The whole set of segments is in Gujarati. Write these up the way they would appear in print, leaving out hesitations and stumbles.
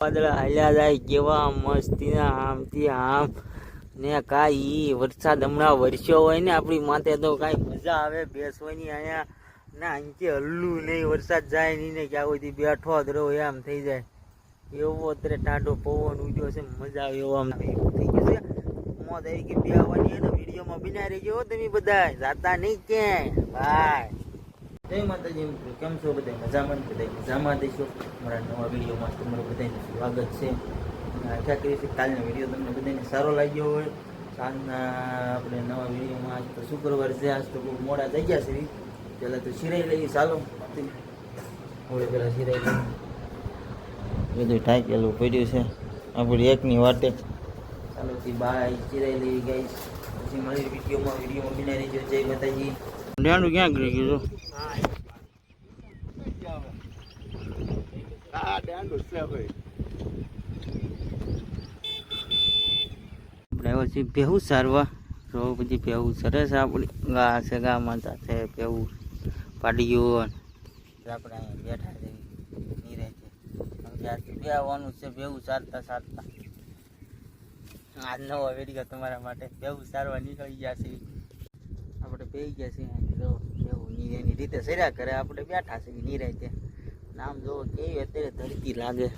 વાદળા હાલ્યા જાય કેવા મસ્તીના આમથી આમ ને કાંઈ વરસાદ હમણાં વરસ્યો હોય ને આપણી માથે તો કાંઈ મજા આવે બેસવાની. અહીંયા ના અહીંથી હલ્લું નહીં, વરસાદ જાય નહીં ને ક્યાં કોઈથી બેઠો જ રહો એમ થઈ જાય. એવો અત્યારે ટાઢો પવન ઉડ્યો છે, મજા આવે એવો આમ થઈ ગયું છે. મોત આવી કે બે આવવાની એને વિડીયોમાં બિના રહી ગયો તમે બધા જાતા નહીં ક્યાંય ભાઈ. જય માતાજી મિત્રો, કેમ છો બધા? મજામાં બધા મજામાં દઈશું. મારા નવા વિડીયોમાં તમારું બધાને સ્વાગત છે. આશા કરીએ છીએ કાલનો વિડીયો તમને બધાને સારો લાગ્યો હોય. કાલના આપણે નવા વિડીયોમાં આજ તો શુક્રવાર છે, આજ તો બહુ મોડા થઈ ગયા છે. પહેલાં તો સિરાઈ લઈએ, ચાલો હવે પહેલાં સિરાઈ લઈએ. બધું ટાંકેલું પડ્યું છે આપણી એકની વાટે. ચાલો થી બાય, સિરાઈ લઈએ ગાઈસ. પછી મળી વિડીયોમાં બિના રહીજો. જય માતાજી. ડાંડું ક્યાં કરી ગયું? આપણે પછી ભેહું સારવા તો પછી ભેહું સરસ આપણી ગા છે, ગા માતા છે, ભેહું પાડ્યું. આપણે અહીંયા બેઠા છે નીરે છે. ત્યારથી બે આવવાનું છે ભેહું સારતા સારતા. આ નવો વિડીયો તમારા માટે. ભેહું સારવા નીકળી ગયા છે આપણે, બેસી ગયા છીએ. એવું એની રીતે સર્યા કરે, આપણે બેઠા છીએ નિરાંતે. નામ જોવો કેવી અત્યારે ધરતી લાગે.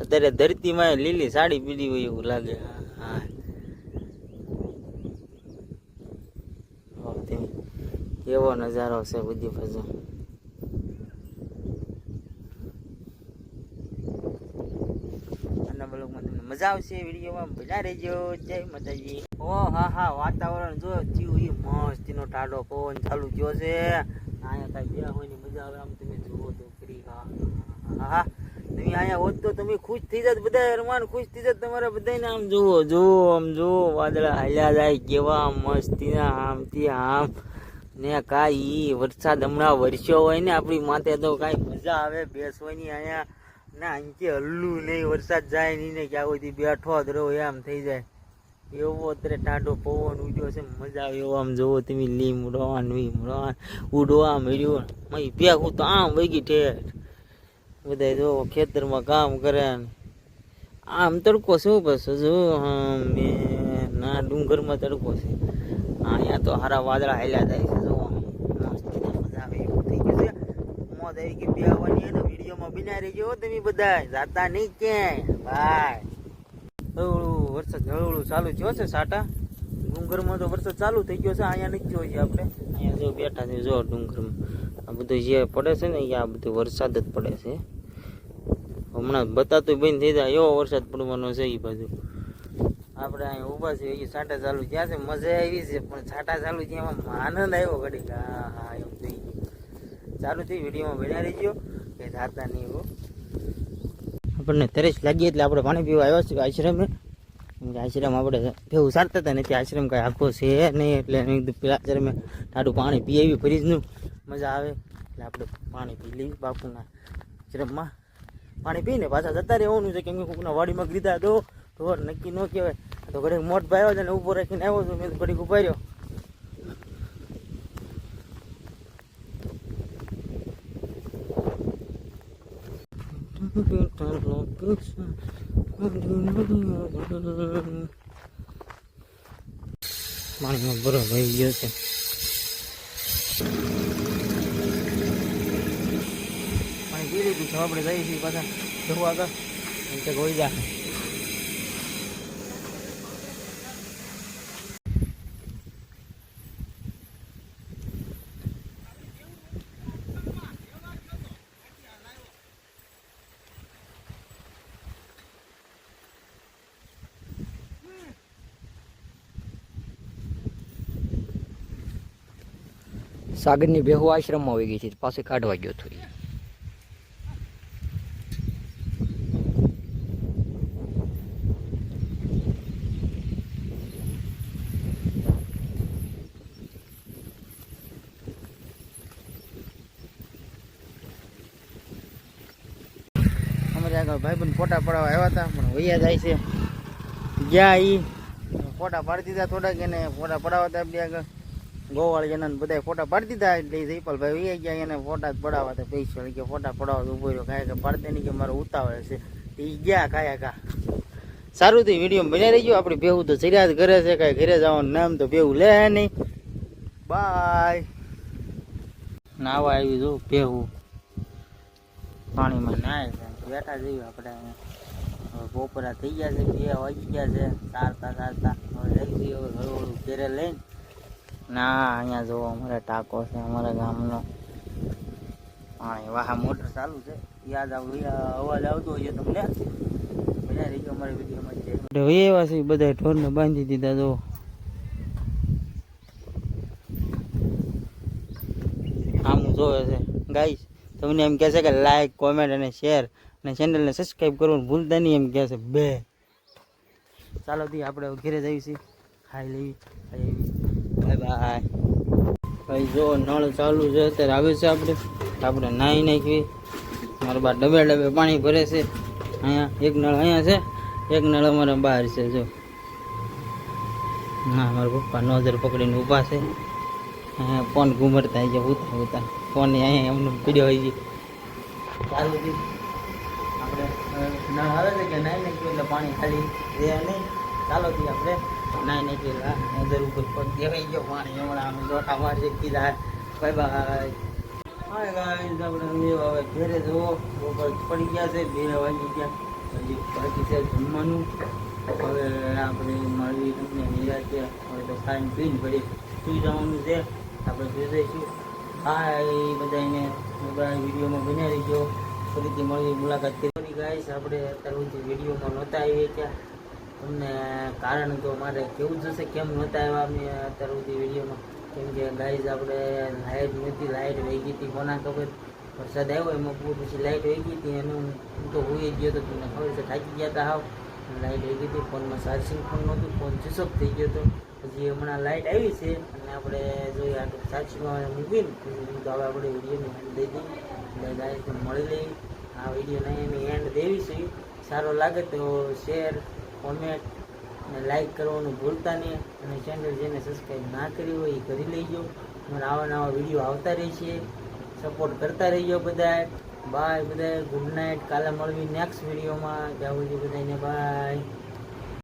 અત્યારે ધરતીમાં લીલી સાડી પીધી હોય એવું લાગે. હા એવો નજારો છે બધી બાજુ. મજા આવશે વિડીયોમાં, બના રહેજો. જય માતાજી. ઓ હા હા, વાતાવરણ જો થયું એ મસ્ત નો ટાઢો પવન ચાલુ થયો છે. અહીંયા કઈ બે હોય ની મજા આવે આમ. તમે જુઓ તો ફરી. હા હા, તમે અહીંયા હોત તો તમે ખુશ થઈ જાત, બધા અરમાન ખુશ થઈ જાત તમારા બધાને. આમ જુઓ જુઓ, આમ જુઓ વાદળા હાલ્યા જાય કેવા મસ્તીના આમથી આમ ને કાંઈ વરસાદ હમણાં વરસ્યો હોય ને આપણી માથે તો કાંઈ મજા આવે બેસવાની. અહીંયા ના અહીંથી હલ્લું નહીં, વરસાદ જાય નહીં ને ક્યાં કોઈથી બેઠો જ રહો એમ થઈ જાય. એવો અત્યારે ટાઢો પવન ઉડ્યો છે, મજા આવે એવો. આમ જોવો તમે લીમડોન વીમડોન ઉડવા મળ્યું. મય ભેગું તો આમ વગી ઠેઠ બધા જો ખેતરમાં કામ કરે. આમ તડકો શું બસ જો આમ ના ડુંગરમાં તડકો છે. અહીંયા તો હારા વાદળા હાલ્યા જાય છે. જો મસ્ત મજા આવે એવું થઈ ગયું છે. મોત આવી કે બે આવવાની એને વિડીયોમાં બિના રહી ગયો તમે બધા જાતા નહીં ક્યાંય ભાઈ. હળવું વરસાદ હળવું ચાલુ થયો છે સાટા. ડુંગરમાં તો વરસાદ ચાલુ થઈ ગયો છે, અહીંયા નથી થયો છે. આપણે અહીંયા જો બેઠા છે, જો ડુંગરમાં આ બધું જે પડે છે ને આ બધું વરસાદ જ પડે છે. હમણાં બતાતું બંધ થઈ જાય એવો વરસાદ પડવાનો છે એ બાજુ. આપણે અહીંયા ઊભા છે, એ સાટા ચાલુ થયા છે. મજા આવી છે, પણ સાટા ચાલુ થયા એમાં આનંદ આવ્યો ઘડીક. હા હા, એમ થઈ ગયું. ચાલુ થઈ વિડીયોમાં બન્યા રહી ગયો કે જાતા નહીં હો. આપણને તરસ લાગી એટલે આપણે પાણી પીવા આવ્યા છીએ આશ્રમે. આશ્રમ આપણે ભેવું સારતા હતા નથી, આશ્રમ કાંઈ આખો છે નહીં. એટલે પેલા આશ્રમે ટાઢું પાણી પી આવી ફ્રીજનું, મજા આવે એટલે આપણે પાણી પી લઈએ બાપુના આશ્રમમાં. પાણી પીને પાછા જતા રહેવાનું છે, કેમ કે કોકના વાડીમાં લીધા તો ઢોર નક્કી ન કહેવાય. તો ઘડીક મોટ ભાઈ આવ્યો છે ને ઊભો રાખીને આવ્યો છું. મેં તો ઘડીક ઉભા રહ્યો. પાણીમાં બરફ આવી ગયો છે. પાણી પી લીધું છે, આપણે જઈએ છીએ પાછા જવું આગળ. હોઈ જાય સાગરની ભેહુ આશ્રમમાં આવી ગઈ છે, પાસે કાઢવા ગયો હતો. અમારે આગળ ભાઈબંધ ફોટા પડાવવા આવ્યા હતા, પણ વૈયા જાય છે. ગયા એ ફોટા પાડી દીધા થોડાક, એને ફોટા પડાવવા હતા આપણી આગળ. ગોવાળી એના બધા ફોટા પાડી દીધા એટલે જયપાલભાઈ એ ગયા એને ફોટા જ પડાવવા તો પૈસા કે ફોટા પડાવવા તો ઉભો રહ્યો કાંઈ કે પાડતે નહીં કે મારો ઉતાવળ છે એ ગયા કાયા કા સારું તો વિડીયો બન્યા રહી ગયો આપણી ભેવું તો ચર્યા જ ઘરે છે કાંઈ ઘરે જવાનું નામ તો ભેવું લે નહીં બાય નાવા આવી જો ભેવું પાણીમાં નાય છે બેઠા જઈએ આપણે હવે બપોરા થઈ ગયા છે 2 વાગી ગયા છે સારતા હવે લઈ જઈએ હવે ઘરું ઘેરે લઈને ના અહીંયા જો અમારે ટાંકો છે અમારા ગામનો પાણી વાહા મોટર ચાલુ છે યાદ અવાજ આવતો હોય છે તમને બધા રહી ગયો અમારી વિડીયોમાં એવા છે બધા ઢોરને બાંધી દીધા જો આમ જોવે છે ગાઈસ તમને એમ કહે છે કે લાઈક કોમેન્ટ અને શેર અને ચેનલને સબસ્ક્રાઈબ કરવાનું ભૂલતા નહીં એમ કહે છે 2 ચાલો દી આપણે ઘરે જઈએ છીએ ખાઈ લેવી બાય બાય ભાઈ જો નળ ચાલુ છે અત્યારે આવે છે આપણે નાહી નાખવી મારા બા ડબે પાણી ભરે છે અહીંયા એક નળ અહીંયા છે એક નળ અમારા બહાર છે જો ના મારા પપ્પા નોઝર પકડીને ઊભા છે અહીંયા ફોન ઘુમરતા છે ઉતા ફોન અહીંયા એમને પીડ્યો હોય છે ચાલુ થી આપણે નળ આવે છે કે નાહી નાખ્યું એટલે પાણી ખાલી રહે નહીં ચાલો થી આપણે નાહી નાખીએ નોઝર ઉપર પગ દેખાઈ ગયો પાણી હમણાં અમે દોટા મારશે કીધા બાય બાય હા ગાઈસ આપણે હવે ઘેરે જવો બપોર પડી ગયા છે 2 વાગી ગયા હજી બાકી છે જમવાનું હવે આપણે મળવી તમને નિરાશે હવે તો ખાઈને પીને પડી સુઈ જવાનું છે આપણે સુઈ જઈશું હા એ બધાને વિડીયોમાં બન્યા રહીજો ફરીથી મળવી મુલાકાત કરી ગાઈસ આપણે અત્યાર સુધી વિડીયોમાં નહોતા આવી ત્યાં તમને કારણ તો મારે કેવું જશે કેમ નહોતા આવ્યા અમે અત્યાર સુધી વિડીયોમાં કેમ કે ગાઈઝ આપણે લાઇટ નહોતી લાઇટ વહી ગઈ હતી કોના ખબર વરસાદ આવ્યો એમાં પછી લાઇટ વહી ગઈ હતી અને હું તો હોઈ જ ગયો હતો તમને ખબર છે થાકી ગયા હતા હાવ લાઇટ વહી ગઈ હતી ફોનમાં ચાર્જિંગ પણ નહોતું ફોન સ્વિચ ઓફ થઈ ગયો હતો પછી હમણાં લાઇટ આવી છે અને આપણે જોઈએ આટલું ચાર્જિંગમાં મૂકીને પછી તો હવે આપણે વિડીયોને એન્ડ દઈ દઈએ એટલે ગાઈઝને મળી લઈ આ વિડીયોને એની એન્ડ દેવી છે સારો લાગે તો શેર કોમેન્ટ અને લાઈક કરવાનું ભૂલતા નહીં અને ચેનલ જેને સબસ્ક્રાઈબ ના કરી હોય એ કરી લેજો મારા આવા નવા વિડીયો આવતા રહે છે સપોર્ટ કરતા રહીજો બધા બાય બધા ગુડ નાઇટ કાલે મળવી નેક્સ્ટ વિડીયોમાં ત્યાં સુધી બધાને બાય